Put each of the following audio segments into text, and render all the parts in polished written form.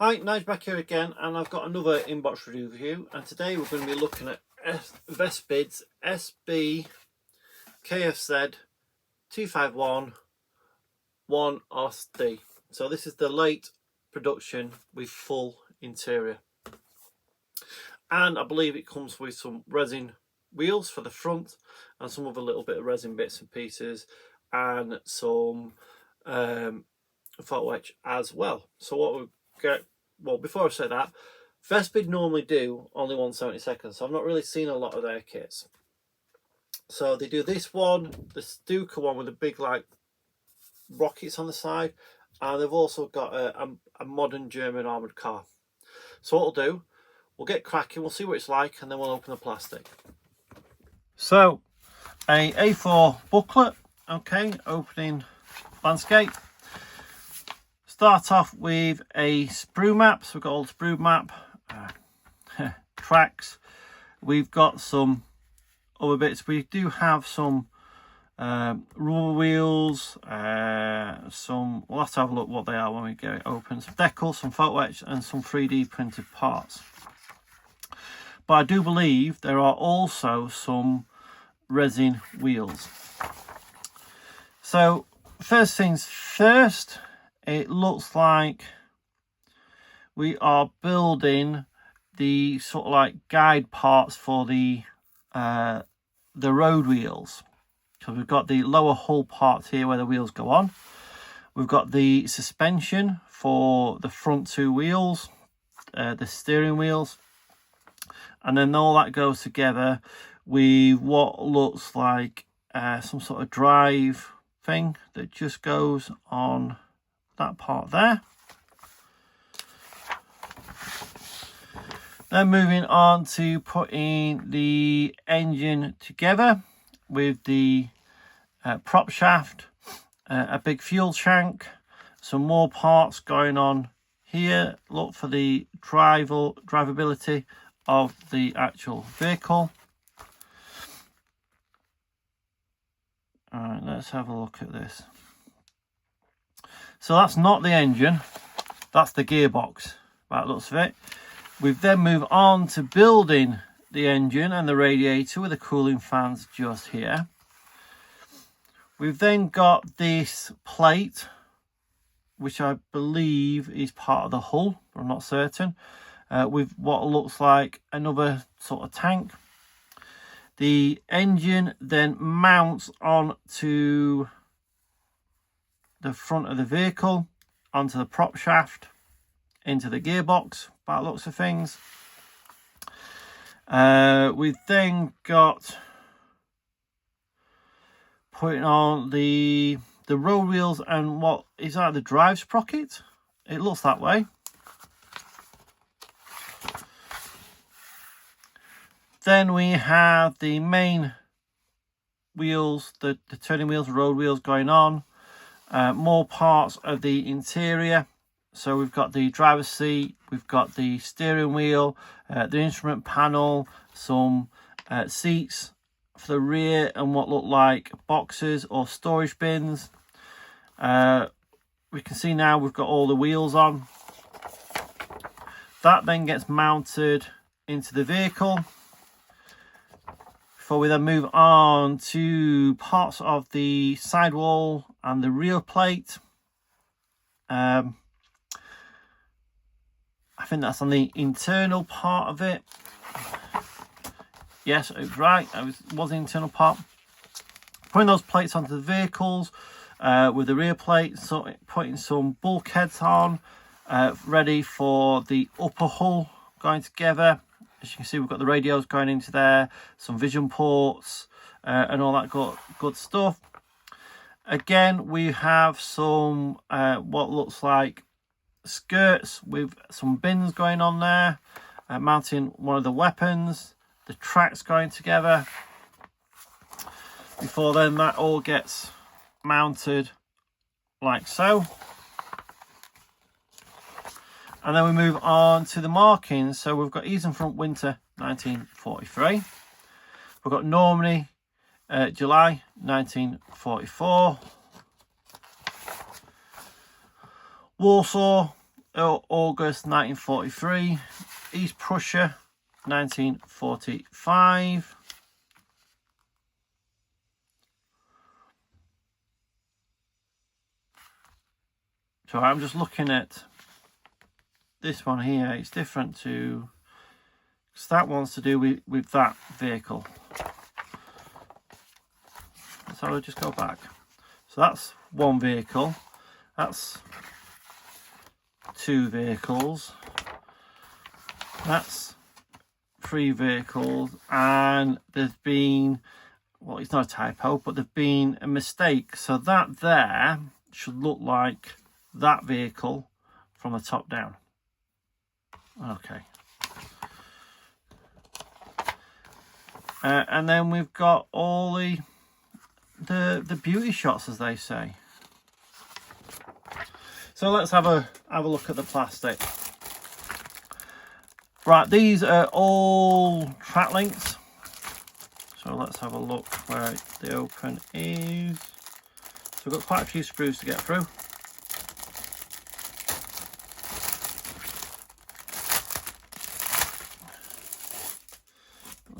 Hi, Nige back here again, and I've got another inbox review, and today we're going to be looking at Vespid's Sd.Kfz 251 1 Ausf. So this is the late production with full interior, and I believe it comes with some resin wheels for the front and some other little bit of resin bits and pieces, and some photo etch as well. So what we get, well, before I say that, Vespid normally do only 1/72, so I've not really seen a lot of their kits. So they do this one, the Stuka one with the big like rockets on the side, and they've also got a modern German armoured car. So what we'll do, we'll get cracking, we'll see what it's like, and then we'll open the plastic. So a A4 booklet, okay, opening landscape. Start off with a sprue map. So we've got all the sprue map tracks. We've got some other bits. We do have some rubber wheels. We'll have to have a look what they are when we get it open. Some decal, some photo etch, and some 3D printed parts. But I do believe there are also some resin wheels. So first things first, it looks like we are building the sort of like guide parts for the road wheels. So we've got the lower hull part here where the wheels go on. We've got the suspension for the front two wheels, the steering wheels, and then all that goes together with what looks like some sort of drive thing that just goes on that part there. Then moving on to putting the engine together with the prop shaft, a big fuel tank, some more parts going on here. Look for the drivability of the actual vehicle. All right, let's have a look at this. So that's not the engine, that's the gearbox by the looks of it. We've then moved on to building the engine and the radiator with the cooling fans just here. We've then got this plate, which I believe is part of the hull, but I'm not certain, with what looks like another sort of tank. The engine then mounts onto the front of the vehicle, onto the prop shaft, into the gearbox by the looks of things. We've then got putting on the road wheels and what is that, the drive sprocket? It looks that way. Then we have the main wheels, the turning wheels, road wheels going on. More parts of the interior. So we've got the driver's seat, we've got the steering wheel, the instrument panel, some seats for the rear, and what look like boxes or storage bins. We can see now we've got all the wheels on. That then gets mounted into the vehicle before we then move on to parts of the sidewall and the rear plate. I think that's on the internal part of it. Yes, it was right. It was the internal part. Putting those plates onto the vehicles with the rear plate, so putting some bulkheads on, ready for the upper hull going together. As you can see, we've got the radios going into there, some vision ports, and all that good stuff. Again, we have some what looks like skirts with some bins going on there, mounting one of the weapons, the tracks going together. Before then, that all gets mounted like so. And then we move on to the markings. So we've got Easing Front Winter 1943. We've got Normandy July 1944. Warsaw August 1943. East Prussia 1945. So I'm just looking at this one here. It's different to, because that one's to do with that vehicle. So I'll just go back. So that's one vehicle. That's two vehicles. That's three vehicles. And there's been, well, it's not a typo, but there's been a mistake. So that there should look like that vehicle from the top down. Okay. And then we've got all the beauty shots, as they say. So let's have a look at the plastic. Right, these are all track links. So let's have a look where the open is. So we've got quite a few screws to get through.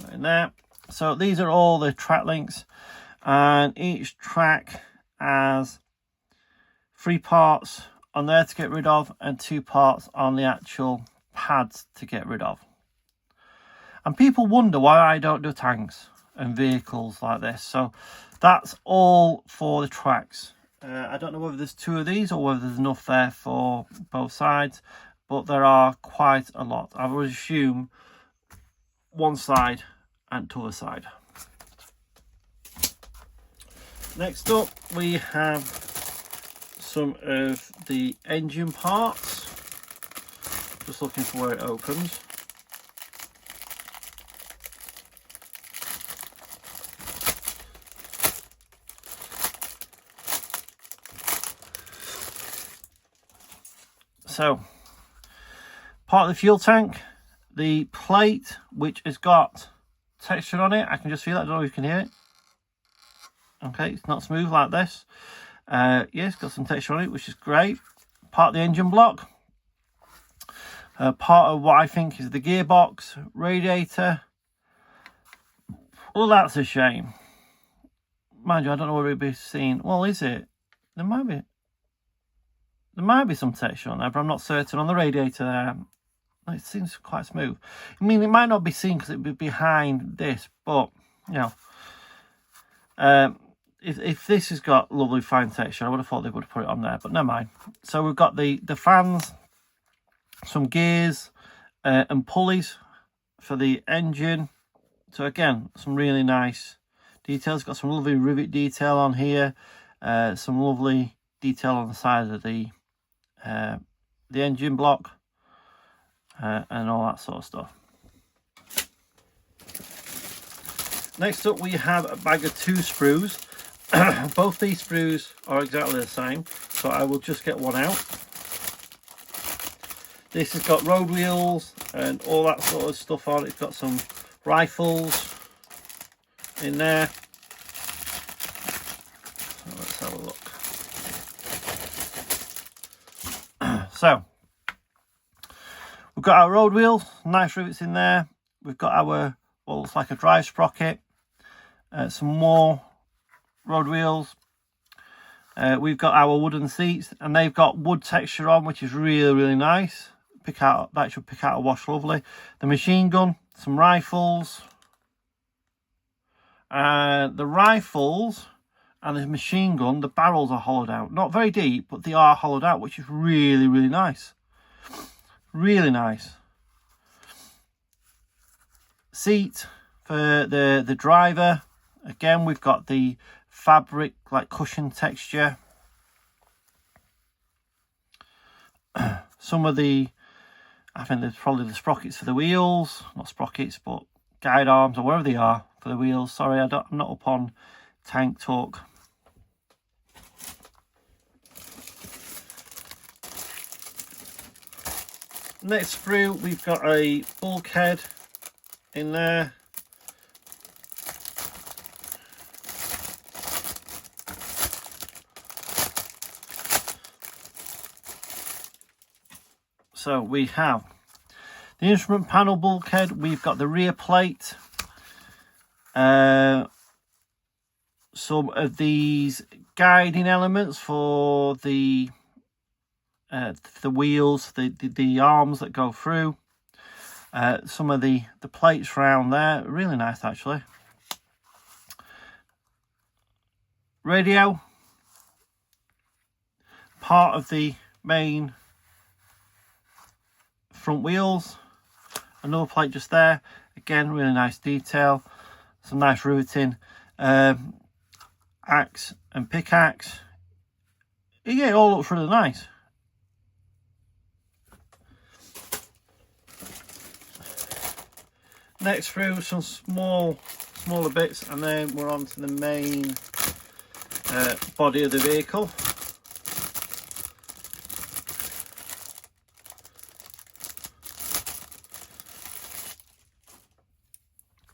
Right in there. So these are all the track links, and each track has 3 parts on there to get rid of and 2 parts on the actual pads to get rid of. And people wonder why I don't do tanks and vehicles like this. So that's all for the tracks. I don't know whether there's 2 of these or whether there's enough there for both sides, but there are quite a lot. I would assume one side and the other side. Next up, we have some of the engine parts. Just looking for where it opens. So, part of the fuel tank, the plate which has got texture on it, I can just feel it, I don't know if you can hear it. Okay, it's not smooth like this. Yeah, it's got some texture on it, which is great. Part of the engine block. Part of what I think is the gearbox, radiator. Well, that's a shame. Mind you, I don't know where it'd be seen. Well, is it? There might be some texture on there, but I'm not certain. On the radiator there, it seems quite smooth. I mean, it might not be seen because it would be behind this, but, you know, if this has got lovely fine texture, I would have thought they would have put it on there, but never mind. So we've got the fans, some gears and pulleys for the engine. So again, some really nice details. Got some lovely rivet detail on here, some lovely detail on the side of the engine block, and all that sort of stuff. Next up, we have a bag of 2 sprues. Both these sprues are exactly the same, so I will just get one out. This has got road wheels and all that sort of stuff on. It's got some rifles in there. So let's have a look. So we've got our road wheels, nice rivets in there. We've got our, what looks like a drive sprocket, some more road wheels. We've got our wooden seats, and they've got wood texture on, which is really nice. That should pick out a wash lovely. The machine gun, some rifles. The rifles and the machine gun, the barrels are hollowed out. Not very deep, but they are hollowed out, which is really nice. Really nice. Seat for the driver. Again, we've got the fabric, like cushion texture. Some of the, I think there's probably the sprockets for the wheels. Not sprockets, but guide arms or wherever they are for the wheels. Sorry, I'm not up on tank talk. Next sprue, we've got a bulkhead in there. So we have the instrument panel bulkhead, we've got the rear plate, some of these guiding elements for the wheels, the arms that go through, some of the plates around there, really nice actually. Radio, part of the main front wheels, another plate just there, again really nice detail, some nice riveting, axe and pickaxe. Yeah, it all looks really nice. Next through some smaller bits, and then we're on to the main body of the vehicle.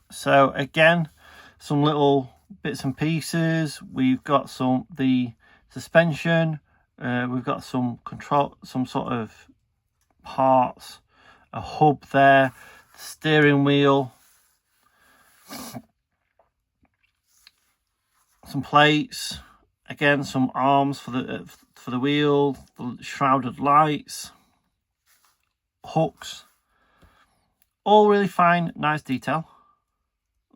So again, some little bits and pieces. We've got the suspension, we've got some sort of parts, a hub there, steering wheel, some plates, again some arms for the wheel, the shrouded lights, hooks, all really fine, nice detail.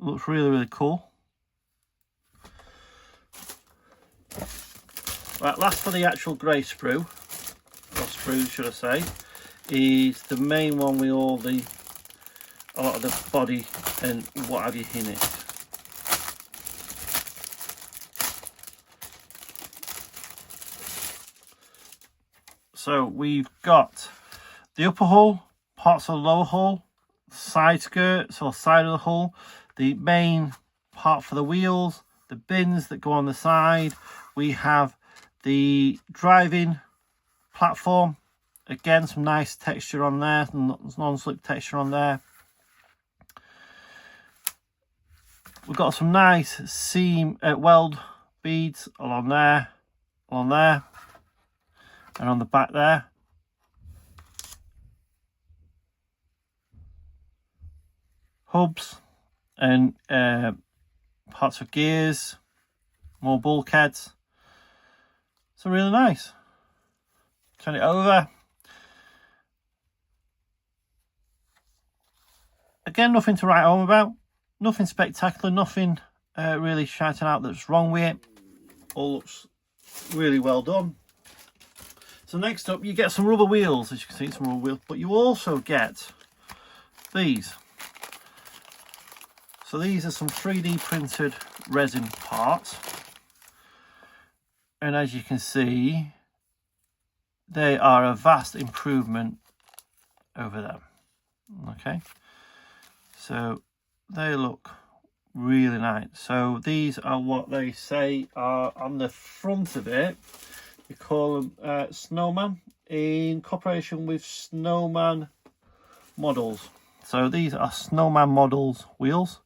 Looks really cool. Right, last for the actual grey sprue, or sprue should I say, is the main one with all a lot of the body and what have you in it. So we've got the upper hull, parts of the lower hull, side skirts or side of the hull, the main part for the wheels, the bins that go on the side. We have the driving platform, again some nice texture on there, non-slip texture on there. We've got some nice seam weld beads along there, and on the back there. Hubs and parts of gears, more bulkheads. So really nice. Turn it over. Again, nothing to write home about. Nothing spectacular, nothing really shouting out that's wrong with it. All looks really well done. So next up, you get some rubber wheels, as you can see, some rubber wheels, but you also get these. So these are some 3D printed resin parts, and as you can see, they are a vast improvement over them. Okay, so they look really nice. So these are what they say are on the front of it. We call them Snowman, in cooperation with Snowman Models. So these are Snowman Models wheels,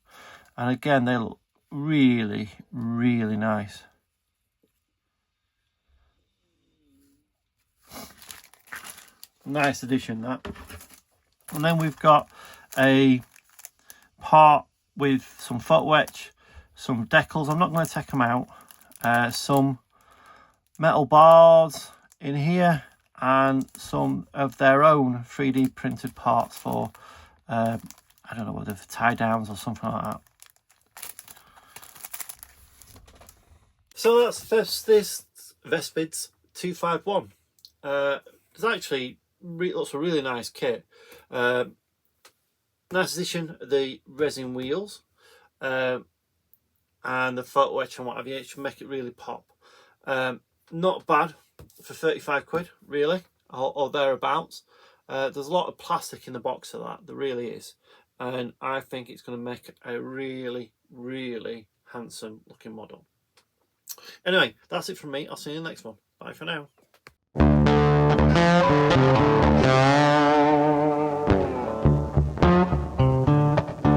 and again they look really nice. Nice addition, that. And then we've got a part with some foot wedge, some decals, I'm not going to take them out, some metal bars in here, and some of their own 3D printed parts for I don't know whether for tie downs or something like that. So that's this Vespid's 251. It's actually looks a really nice kit. Nice addition, the resin wheels and the photo wedge and what have you. It should make it really pop. Not bad for 35 quid really, or thereabouts. There's a lot of plastic in the box of that, there really is, and I think it's going to make a really handsome looking model. Anyway, that's it from me. I'll see you in the next one. Bye for now.